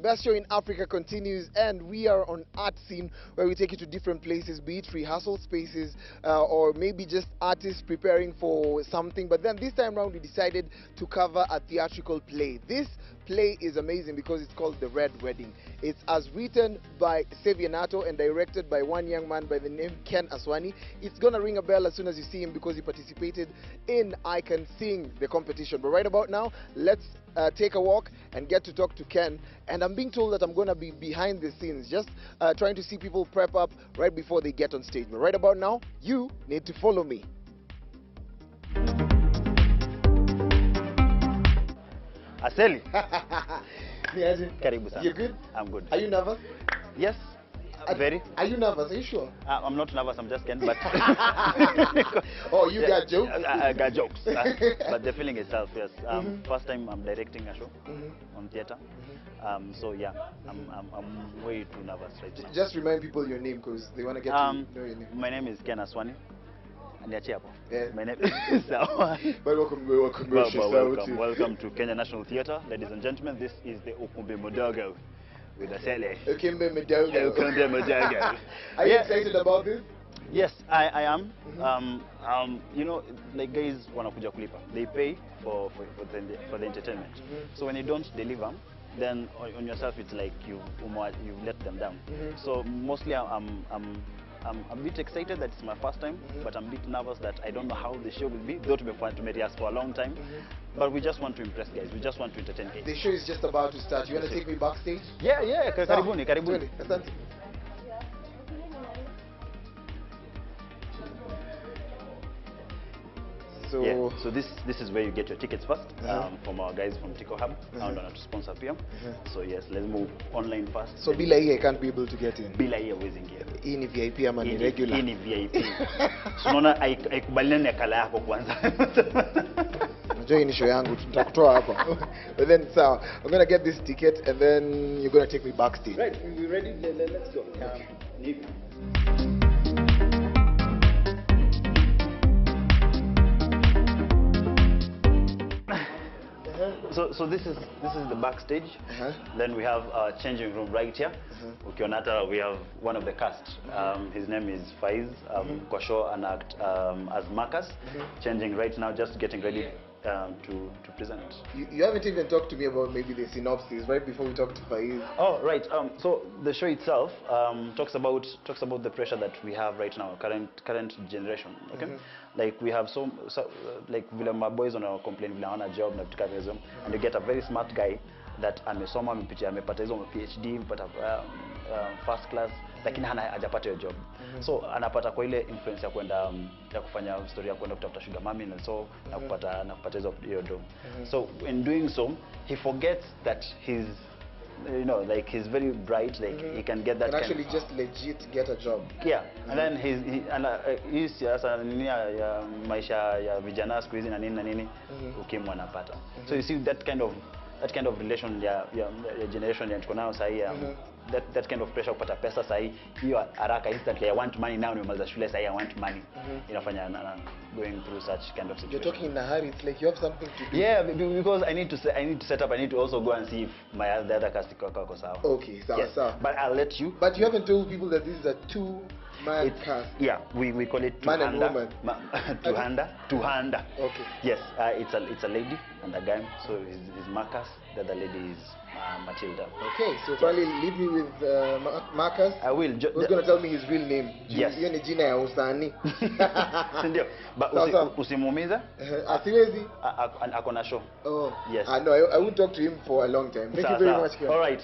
best show in Africa continues, and we are on Art Scene, where we take you to different places, be it rehearsal spaces or maybe just artists preparing for something. But then this time around, we decided to cover a theatrical play. This play is amazing because it's called The Red Wedding. It's as written by Sevianato and directed by one young man by the name Ken Aswani. It's gonna ring a bell as soon as you see him because he participated in I Can Sing, the competition. But right about now, let's take a walk and get to talk to Ken. And I'm being told that I'm gonna be behind the scenes, just trying to see people prep up right before they get on stage. But right about now, you need to follow me. Aseli. Karibu sana. You good? I'm good. Are you nervous? Yes. Very. Are you nervous? Are you sure? I'm not nervous, I'm just kidding, but... Oh, you got jokes? I got jokes. But the feeling itself, yes. First time I'm directing a show on theater. So yeah, I'm way too nervous right now. Just remind people your name because they want to get to know your name. My name is Ken Aswani. Yeah. My name is But welcome to Kenya National Theatre, ladies and gentlemen. This is the Ukumbi Mudogo with Aseli. Ukumbi Mudogo. Ukumbi Mudogo. Are you excited about this? Yes, I am. You know, like guys wanakuja kulipa. They pay for the entertainment. So when you don't deliver, then on yourself it's like you let them down. So mostly I'm a bit excited that it's my first time, but I'm a bit nervous that I don't know how the show will be. Though to be rehearsed for a long time, but we just want to impress guys. We just want to entertain guys. The show is just about to start. You want to take me backstage? Yeah. Karibuni. Asante. So this is where you get your tickets first from our guys from Tico Hub. I don't know to sponsor PM. So yes, let's move online first. So bila hii I can't be able to get in. Bila hii hawezi ingia. Hii ni VIP ama ni regular? Hii ni VIP. So unaona haikubaliani na kala yako kwanza. Unajua hii ni show yangu, tutakutoa hapa. But then so I'm going to get this ticket and then you're going to take me backstage. Right, we ready? Let's go. Okay. So this is the backstage. Then we have a changing room right here. Ukionata, we have one of the cast. His name is Faiz. Kwa show and act as Marcus. Changing right now, just getting ready to present. You haven't even talked to me about maybe the synopsis right before we talk to Faiz. Oh right. So the show itself talks about the pressure that we have right now, current generation. Okay. Like we have so like vile my boys on our complain vile hawana job na vitu kama hizo, and you get a very smart guy that amesoma amepata hizo PhD, amepata first class, lakini hajapata hiyo job. So anapata kwa ile influence ya kwenda ya kufanya story ya kwenda kutafuta sugar mami na so na kupata hiyo job. So in doing so he forgets that he's, you know, like he's very bright, like he can get that. Can actually just legit get a job. Yeah, and then he's siasa nini ya maisha ya vijana siku hizi na nini ukimwa anapata. So you see that kind of relation ya generation ya tuko nayo sasa that kind of pressure kupata pesa sasa hiyo haraka instantly. I want money now, nimaliza shule sasa I want money. Inafanya going through such kind of situation. You're talking in a hurry. It's like you have something to do. Yeah, because I need to set up. I need to also go and see if the other cast iko sawa. Okay, sawa. Yes. But I'll let you. But you haven't told people that this is a two-man cast. Yeah, we call it man and woman. Two-hander. Okay. Yes, it's a lady and a guy. So he's Marcus. The other lady is Matilda. Okay, so probably leave me with Marcus. I will. Who's going to tell me his real name? Yes. Hiyo ni jina ya usanii. Sindio. But usimuumize. Asiwezi. Akona show. Oh. Yes. No, I won't talk to him for a long time. Thank you very much. All right.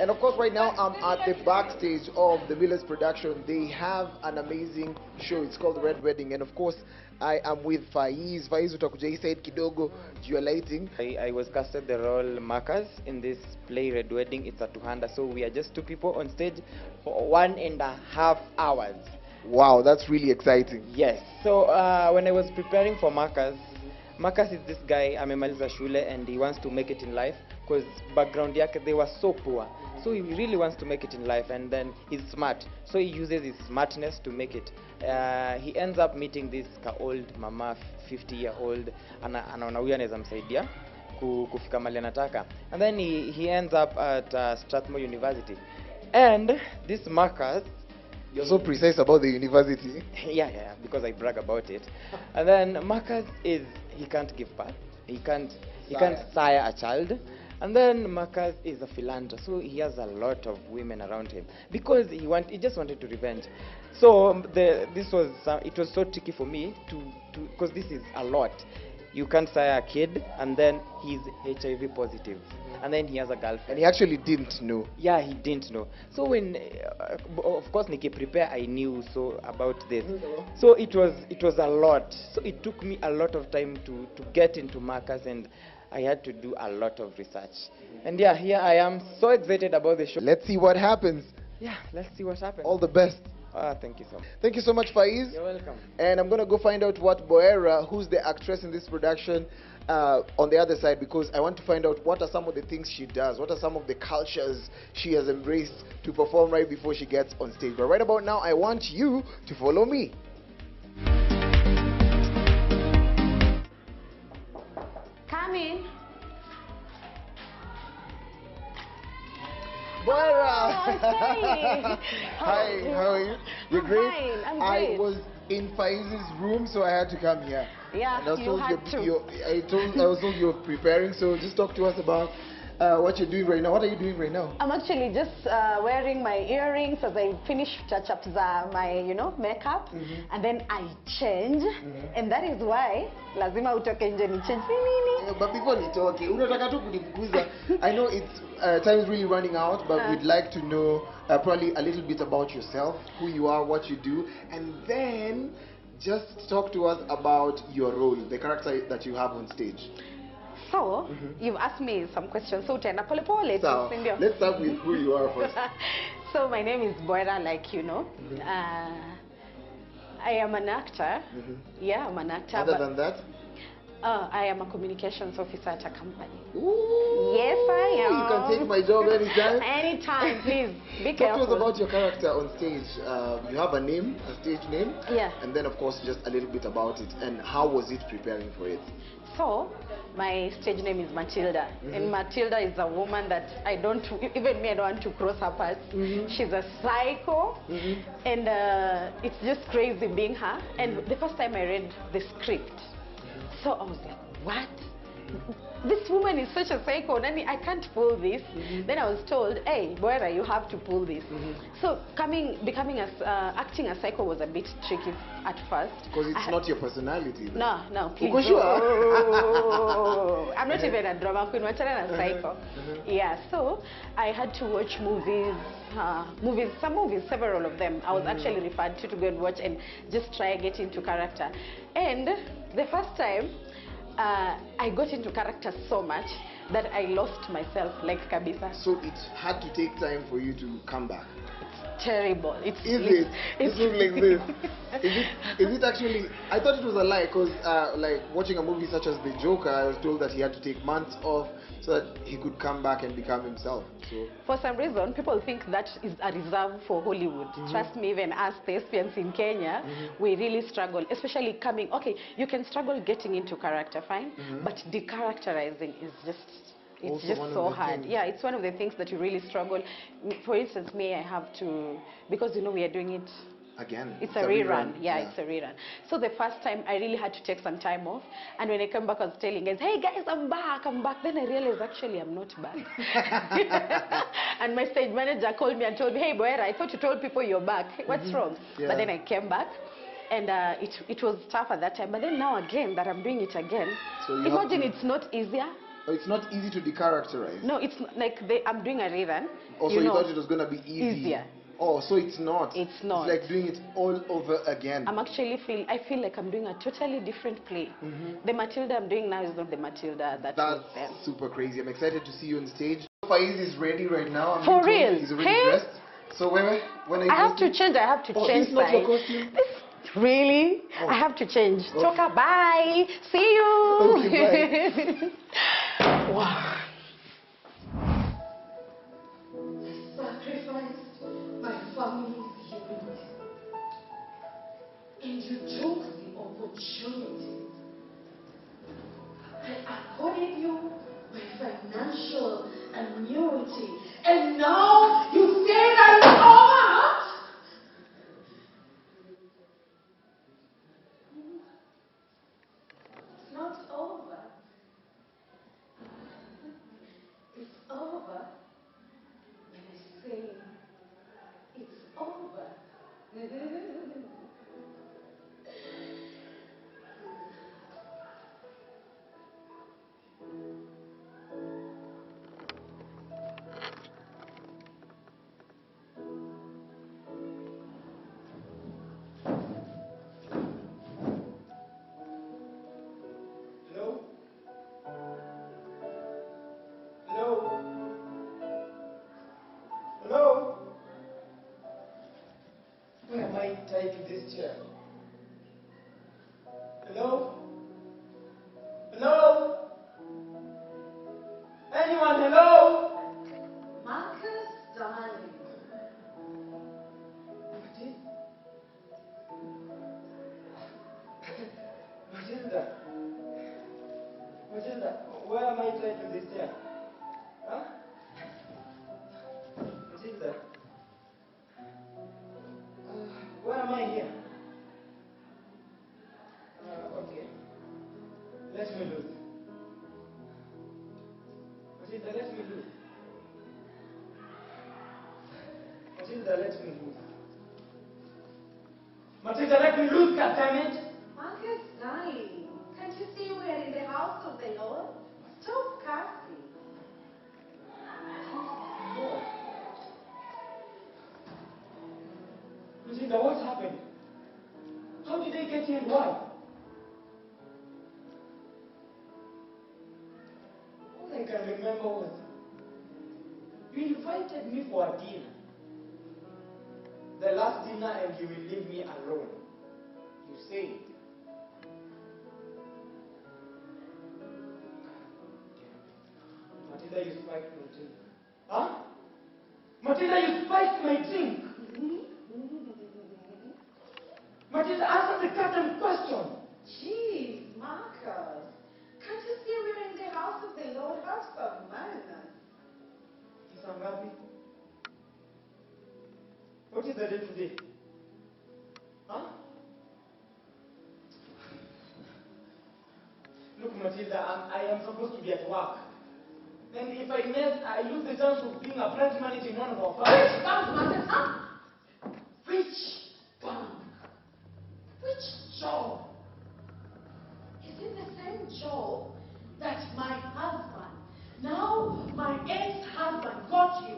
And of course, right now I'm at the backstage of the Millaz production. They have an amazing show. It's called The Red Wedding, and of course, I am with Faiz. Faiz utakuja hii side kidogo juu ya lighting. I was casted the role Marcus in this play Red Wedding. It's a two-hander, so we are just two people on stage for 1.5 hours. Wow, that's really exciting. Yes. So when I was preparing for Marcus is this guy amemaliza shule and he wants to make it in life because background yake, they were so poor. So he really wants to make it in life, and then he's smart. So he uses his smartness to make it. He ends up meeting this old mama, 50-year-old, anaona huyu anaweza msaidia kufika mali anataka. And then he ends up at Strathmore University. And this Marcus, You're so precise about the university. yeah, because I brag about it. And then Marcus he can't give birth. He can't sire a child. And then Marcus is a philanderer, so he has a lot of women around him because he just wanted to revenge. So it was so tricky for me to because this is a lot. You can't sire a kid, and then he's HIV positive, and then he has a girlfriend. And he actually didn't know. Yeah, he didn't know. So when, of course, Nikki prepare, I knew so about this. So it was a lot. So it took me a lot of time to get into Marcus, and I had to do a lot of research. And yeah, here I am, so excited about the show. Let's see what happens. Yeah, let's see what happens. All the best. Thank you so much. Thank you so much, Faiz. You're welcome. And I'm going to go find out what Boera, who's the actress in this production, on the other side, because I want to find out what are some of the things she does, what are some of the cultures she has embraced to perform right before she gets on stage. But right about now, I want you to follow me. Come in. Boera! Aseli. Hi, how are you? You're I'm great? fine, I'm I great. was in Faiz's room, so I had to come here. Yeah, and I was you told had to. I was told you were preparing, so just talk to us about what you're doing right now. What are you doing right now? I'm actually just wearing my earrings as I finish touch-ups, my makeup, and then I change, and that is why lazima utoke nje ni change. But before we talk, unataka tu kuniguza. I know it's time is really running out, but we'd like to know probably a little bit about yourself, who you are, what you do, and then just talk to us about your role, the character that you have on stage. So, you've asked me some questions, so utaenda pole pole tu, So, si ndio? let's start with who you are first. So my name is Boera, like you know. I am an actor. Yeah, I'm an actor. Other but, than that? I am a communications officer at a company. Ooh, Yes, I am. You can take my job anytime. Anytime, please. Be Talk to us careful. about your character on stage. You have a name, a stage name. Yeah. And then, of course, just a little bit about it and how was it preparing for it? So, my stage name is Matilda. And Matilda is a woman that I don't want to cross her path. She's a psycho. And it's just crazy being her. And the first time I read the script, so I was like, what? This woman is such a psycho, Nani, I can't pull this. Then I was told, hey, Boera, you have to pull this. So acting a psycho was a bit tricky at first. Because it's not your personality. Then. No, please. For sure. Oh, I'm not even a drama queen, I'm a psycho. Yeah, so I had to watch several of them. I was actually referred to go and watch and just try get into character. And the first time, I got into character so much that I lost myself, like kabisa. So it had to take time for you to come back. It's terrible. It's This look like this. Is it actually? I thought it was a lie because like watching a movie such as The Joker, I was told that he had to take months off so that he could come back and become himself. So for some reason, people think that is a reserve for Hollywood. Trust me, even us thespians in Kenya, we really struggle, especially coming. Okay, you can struggle getting into character, fine, but decharacterizing is just. It's Also just one of so the hard. things. Yeah, it's one of the things that you really struggle. For instance, me, I have to, because we are doing it. again, It's a rerun. Yeah, it's a rerun. So the first time I really had to take some time off. And when I came back, I was telling guys, hey guys, I'm back. Then I realized actually I'm not back. And my stage manager called me and told me, hey Boera, I thought you told people you're back. What's wrong? Yeah. But then I came back. And it was tough at that time. But then now again that I'm doing it again, So you imagine have to- it's not easier. It's not easy to decharacterize. No, it's like I'm doing a rerun. Also, you thought it was going to be easy. Easier. Oh, so it's not. It's not. It's like doing it all over again. I feel like I'm doing a totally different play. The Matilda I'm doing now is not the Matilda that was That's then. super crazy. I'm excited to see you on stage. Faiz is ready right now. I'm For being told real? He's already Hey? dressed. So when are you I have dressed? to change. I have to Oh, change. this is not your size. costume? Really? Oh. I have to change. Oh. Choka, bye. See you. Okay, Wow. Sacrificed my family's unity, and you took the opportunity. I accorded you Hello? Hello? Hello? Where am I tied to this chair? Hello? Hello? Anyone, hello? Marcus, darling. Matilda? Matilda, where am I tied to this chair? Huh? Matilda? Where am I here? Okay. Let me look. Matilda, let me look. Matilda, let me look. Matilda, let me look, goddammit! Marcus, darling. Can't you see we are in the house of the Lord? Stop cursing. Matilda, what happened? How did I get here and why? All I can remember was you invited me for a dinner. The last dinner, and you will leave me alone. You say. Matilda, you spiked my drink. Huh? Matilda, you spiked my drink. Matilda, answer the goddamn question. Jeez, Marcus. Can't you see we're in the house of the Lord? Have some manners. Isangapi? What is the day today? Huh? Look, Matilda, I am supposed to be at work. And if I miss, I lose the chance of being a branch manager in one of our Which firms. bank, Marcus? Huh? Which bank? Which job? Is it the same job that my husband, now my ex-husband, got you?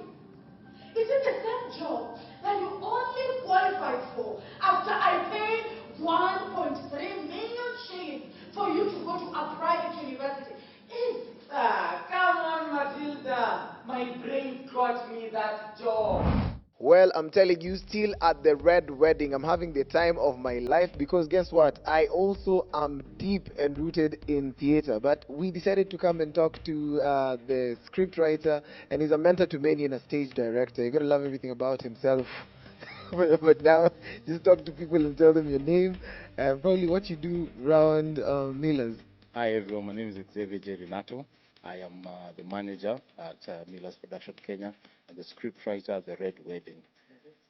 Is it the same job that you only qualified for after I paid 1.3 million shillings for you to go to a private university? Is it? Come on, Matilda. My brain got me that job. Well, I'm telling you, still at the red wedding, I'm having the time of my life because guess what? I also am deep and rooted in theater. But we decided to come and talk to the script writer, and he's a mentor to many and a stage director. You're gonna love everything about himself. But now, just talk to people and tell them your name and probably what you do around Millaz. Hi everyone, my name is Xavier J. Renato. I am the manager at Millaz Production Kenya and the scriptwriter at The Red Wedding.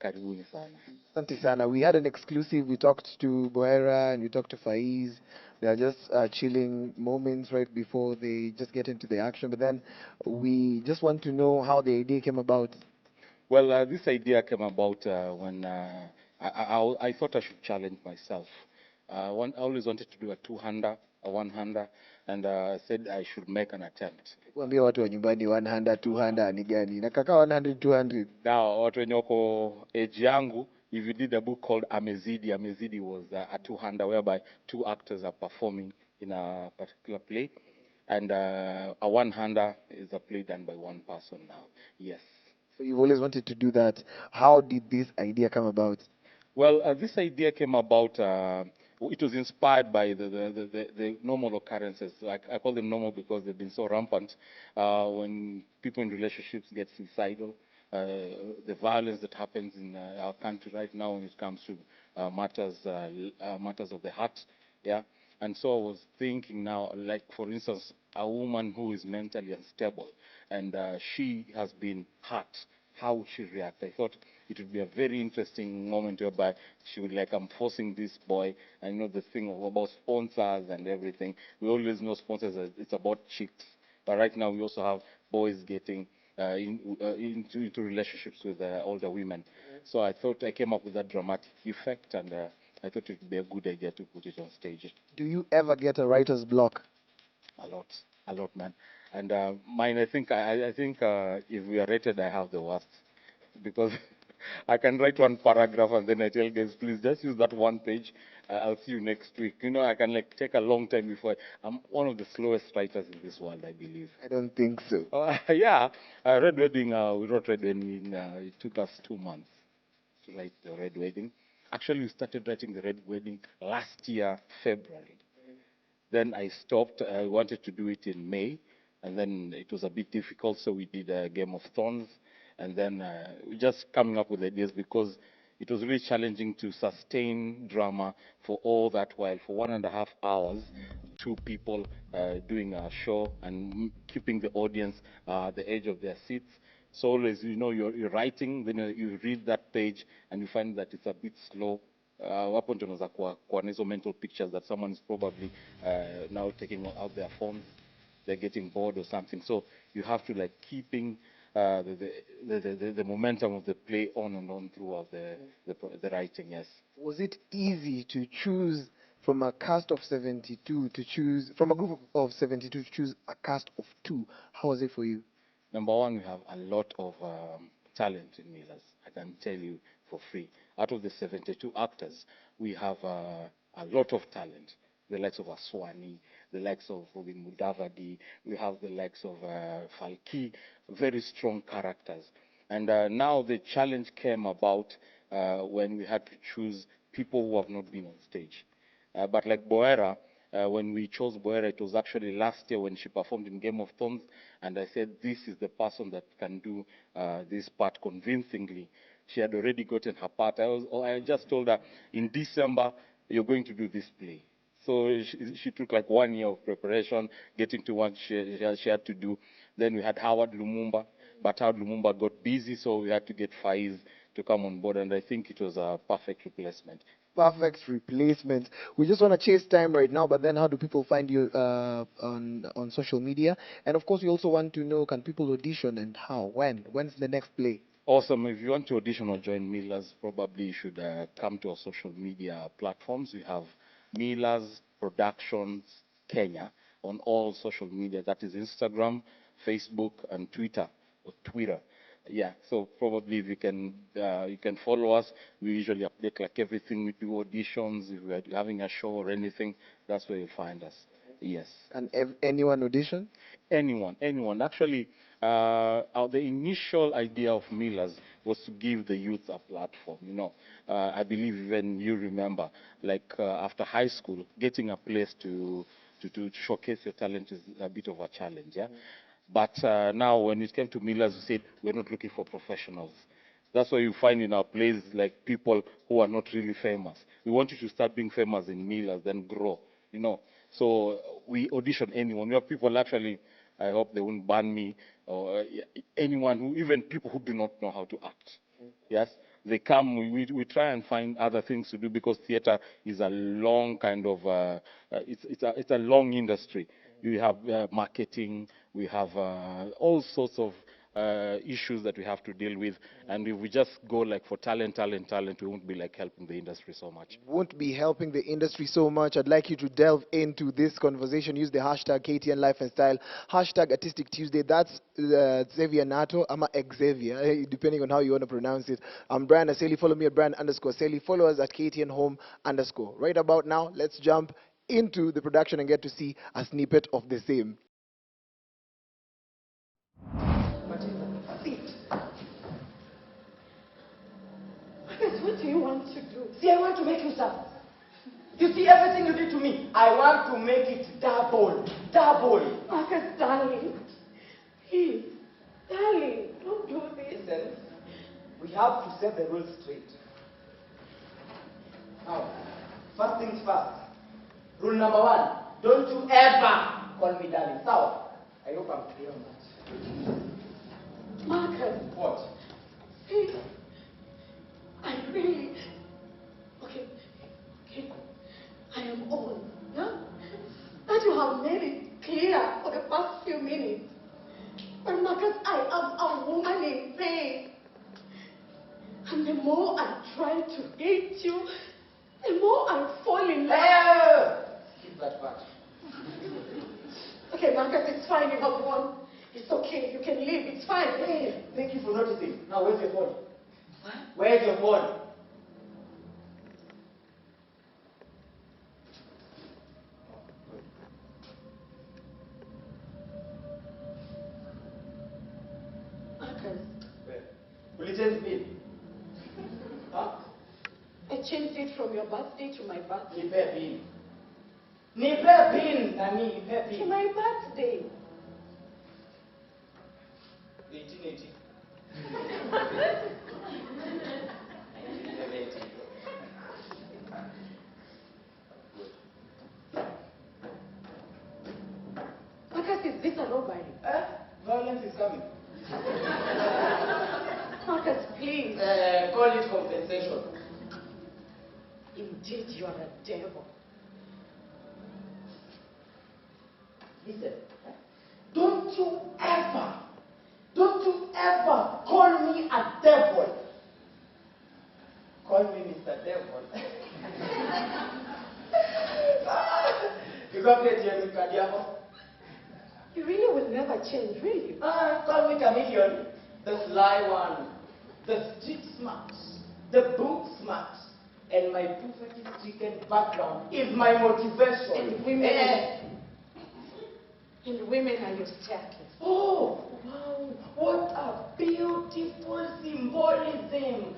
Karibuni sana. Asante sana. We had an exclusive. We talked to Boera and we talked to Faiz. They are just chilling moments right before they just get into the action. But then we just want to know how the idea came about. Well, this idea came about when I thought I should challenge myself. I always wanted to do a two-hander, a one-hander, and I said I should make an attempt. Kuambia watu wa nyumbani 100, 200 ni gani? Na kaka 100, 200. Now, watu wenye wako age yangu, if you did a book called Amezidi, Amezidi was a two-hander whereby two actors are performing in a particular play, and a one-hander is a play done by one person now. Yes. So you've always wanted to do that. How did this idea come about? Well, this idea came about, it was inspired by the normal occurrences. Like, I call them normal because they've been so rampant. When people in relationships get suicidal, the violence that happens in our country right now when it comes to matters of the heart. Yeah. And so I was thinking now, like, for instance, a woman who is mentally unstable and she has been hurt, how would she react? I thought it would be a very interesting moment whereby she would like, I'm forcing this boy. I know the thing about sponsors and everything. We always know sponsors, it's about chicks. But right now we also have boys getting into relationships with older women. So I thought I came up with that dramatic effect, and I thought it would be a good idea to put it on stage. Do you ever get a writer's block? A lot, a lot, man. And mine, I think if we are rated, I have the worst because I can write one paragraph and then I tell guys, please just use that one page. I'll see you next week. You know, I can like take a long time before. I'm one of the slowest writers in this world, I believe. I don't think so. Yeah, Red Wedding. We wrote Red Wedding. It took us 2 months to write the Red Wedding. Actually, we started writing the Red Wedding last year, February. Then I stopped. I wanted to do it in May, and then it was a bit difficult, so we did Game of Thrones, and then we just coming up with ideas because it was really challenging to sustain drama for all that while for 1.5 hours, two people doing a show and keeping the audience at the edge of their seats. So always, you know, you're writing, then you read that page and you find that it's a bit slow. Hapo ndio unaweza kuwa na hizo mental pictures that someone is probably now taking out their phones, they're getting bored or something. So you have to like keeping the momentum of the play on and on throughout the writing. Yes. Was it easy to choose from a cast of 72 to choose from a group of 72 to choose a cast of 2? How was it for you? Number one, we have a lot of talent in Millaz. I can tell you for free. Out of the 72 actors, we have a lot of talent. The likes of Aswani, the likes of Robin Mudavadi, we have the likes of Falki, very strong characters. And now the challenge came about when we had to choose people who have not been on stage. But like Boera, when we chose Boera, it was actually last year when she performed in Game of Thrones, and I said, this is the person that can do this part convincingly. She had already gotten her part. I just told her, in December, you're going to do this play. So she took like 1 year of preparation, getting to what she had to do. Then we had Howard Lumumba, but Howard Lumumba got busy, so we had to get Faiz to come on board, and I think it was a perfect replacement. Perfect replacement. We just want to chase time right now, but then how do people find you on social media? And of course, we also want to know, can people audition and how? When? When's the next play? Awesome. If you want to audition or join Millaz, probably you should come to our social media platforms. We have Millaz Productions Kenya on all social media. That is Instagram, Facebook, and Twitter, or Twitter. Yeah, so probably if you can follow us. We usually update like everything. We do auditions. If we're having a show or anything, that's where you'll find us. Yes. Can anyone audition? Anyone. Actually, the initial idea of Millaz was to give the youth a platform. You know, I believe even you remember, like after high school, getting a place to showcase your talent is a bit of a challenge. Yeah. But now, when it came to Millaz, we said we're not looking for professionals. That's why you find in our plays like people who are not really famous. We want you to start being famous in Millaz, then grow. You know, so we audition anyone. We have people actually. I hope they won't ban me or anyone who, even people who do not know how to act. Yes, they come. We try and find other things to do because theater is a long kind of it's a long industry. You have marketing, we have all sorts of issues that we have to deal with, and if we just go like for talent, we won't be like helping the industry so much. Won't be helping the industry so much. I'd like you to delve into this conversation. Use the hashtag KTN Life and Style, hashtag Artistic Tuesday. That's Xavier Nato, ama Xavier, depending on how you want to pronounce it. I'm Brian Aseli. Follow me at Brian_Aseli. Follow us at KTN Home_. Right about now, let's jump into the production and get to see a snippet of the same. What do you want to do? See, I want to make you suffer. You see, everything you did to me, I want to make it double. Double. Marcus, darling. Please. Darling, don't do this. Listen, we have to set the rules straight. Now, first things first. Rule number 1, don't you ever call me darling. Sawa? I hope I'm clear on that. Marcus. What? Please. I really... Okay. I am on. Yeah? That you have made it clear for the past few minutes. But Marcus, I am a woman in pain. I'm And the more I try to hate you, the more I fall in love. Hey! Keep that part. Okay, Marcus, it's fine. You have won. It's okay. You can leave. It's fine. Hey, thank you for noticing. Now, where's your phone? What? Where's your phone? Marcus, Will you change me? Huh? I changed it from your birthday to my birthday. Nipe pin. Nipe pin, Nani, nipe To pin. my birthday. 1880. Marcus, is this a robbery? Violence is coming. Marcus, please. Call it compensation. Indeed, you are a devil. Listen, don't you ever call me a devil. Call me Mr. Devil. You got me Jamie Kadiako? You really will never change, will you? Call me chameleon. The sly one. The street smart. The book smart. And my poverty-stricken background is my motivation. And women are your staircase. Oh, wow, what a beautiful symbolism.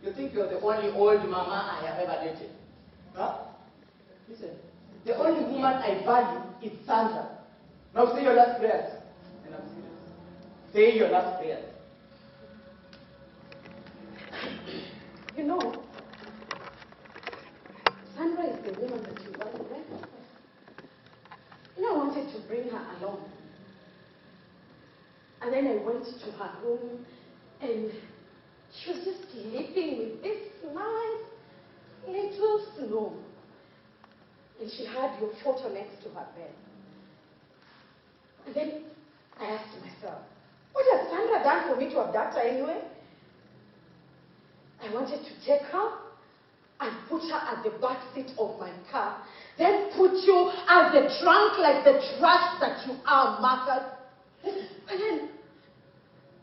You think you're the only old mama I have ever dated? Huh? Listen, the only woman I value is Sandra. Now say your last prayers. And I'm serious. Say your last prayers. You know, Sandra is the woman that you value, right? You know, I wanted to bring her along. And then I went to her room and she was just sleeping with this nice little snow. And she had your photo next to her bed. And then I asked myself, what has Sandra done for me to abduct her anyway? I wanted to take her and put her at the back seat of my car, then put you at the trunk like the trash that you are, Marcus. And then,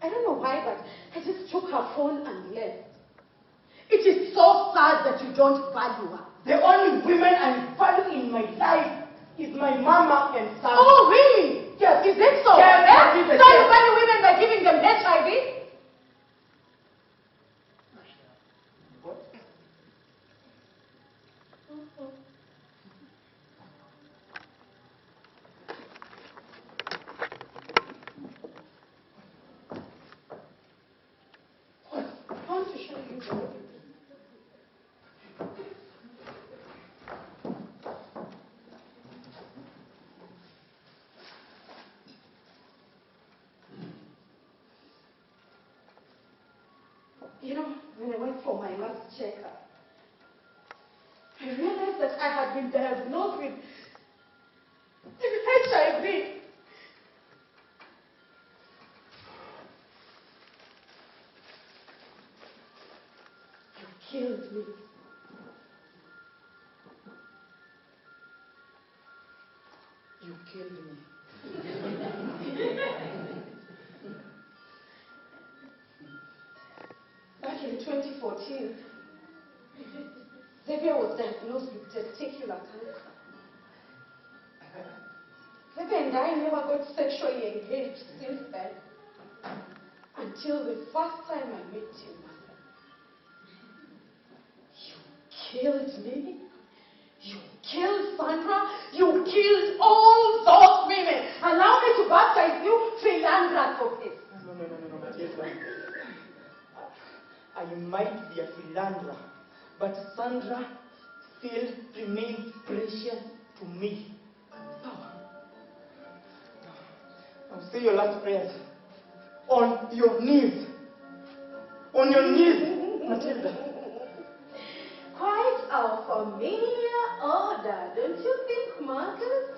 I don't know why, but I just took her phone and left. It is so sad that you don't value her. The only women I value in my life is my mama and Sandra. Oh, really? Yes. Is it so? Yes, Eh? yes, So yes. you value women by giving them HIV? What? I want to show you something. You know, when I went for my last checkup, I realized that I had been diagnosed with HIV. You killed me. You killed me. Back in 2014, Xavier was diagnosed with testicular cancer. Xavier and I never got sexually engaged since then, until the first time I met you, Mother. You killed me. You killed Sandra. You killed all those women. Allow me to baptize you, Philandra Copis. No, Matilda. I might be a philanderer, but Sandra still remains precious to me. Now say your last prayers. On your knees. On your knees, Matilda. Quite a familiar order, don't you think, Marcus?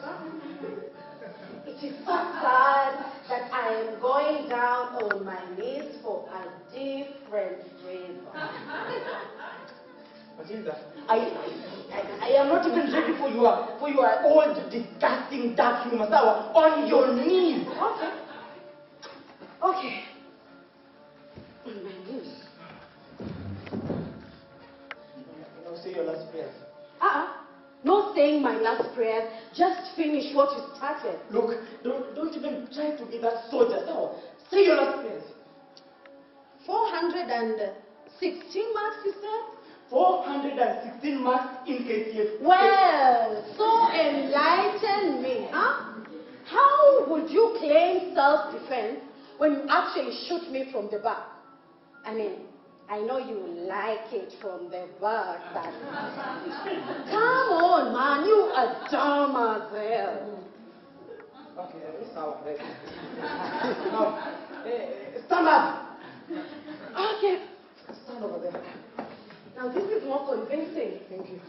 It is so sad that I am going down on my knees for a different flavor. Matilda, I am not even ready for your old, disgusting, dark humor. Sawa, on your knees. Okay. Okay. On my knees. Now say your last prayers. Not saying my last prayers. Just finish what you started. Look, don't even try to be that soldier. Sawa, say your last prayers. 416 marks, you said? 416 marks in KCF. Well, so enlighten me, huh? How would you claim self-defense when you actually shoot me from the back? I mean, I know you like it from the back. Come on, man, you are dumb as hell. Okay, Sawa. Now, stand up. Okay, Stand over there. now this is more convincing. Thank you.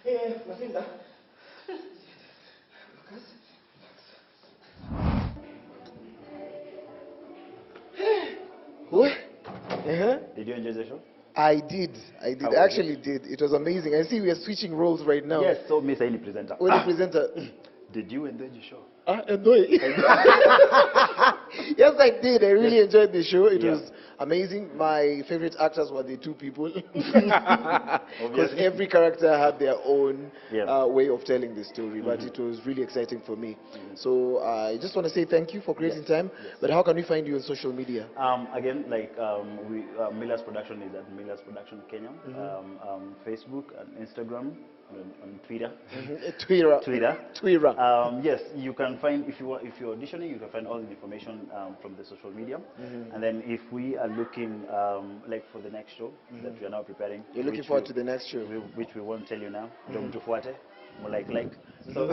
Hey, Matilda. What? Did you enjoy the show? I did. I How was actually did. It was amazing. I see we are switching roles right now. Yes, so Miss Ailey presenter. When the presenter. Did you enjoy the show? Enjoy. Yes, I did. I really enjoyed the show. It Yeah. was amazing. My favorite actors were the two people. Because Obviously. every character had their own Yeah. way of telling the story. But it was really exciting for me. So I just want to say thank you for creating time. But how can we find you on social media? Again, like Millaz Production is at Millaz Production Kenya, Facebook and Instagram, on Twitter. Twitter. Yes, you can find if you're auditioning, you can find all the information from the social media. And then if we are looking like for the next show that we are now preparing, You're looking forward to the next show. which we won't tell you now. Don't tufuate, more like. So,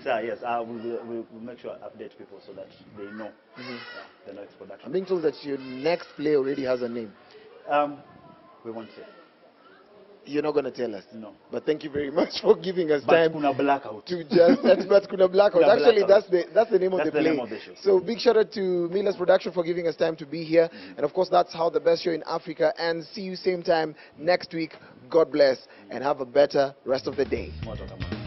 yes, we'll make sure I update people so that they know the next I'm production. being told that your next play already has a name. We won't say. You're not going to tell us. No. But thank you very much for giving us But time kuna blackout. to just but kuna blackout. Kuna Actually, blackout. that's the name of That's the the play. name of the show. So big shout out to Millaz Production for giving us time to be here. And of course, that's how the best show in Africa. And see you same time next week. God bless and have a better rest of the day. Moto kama.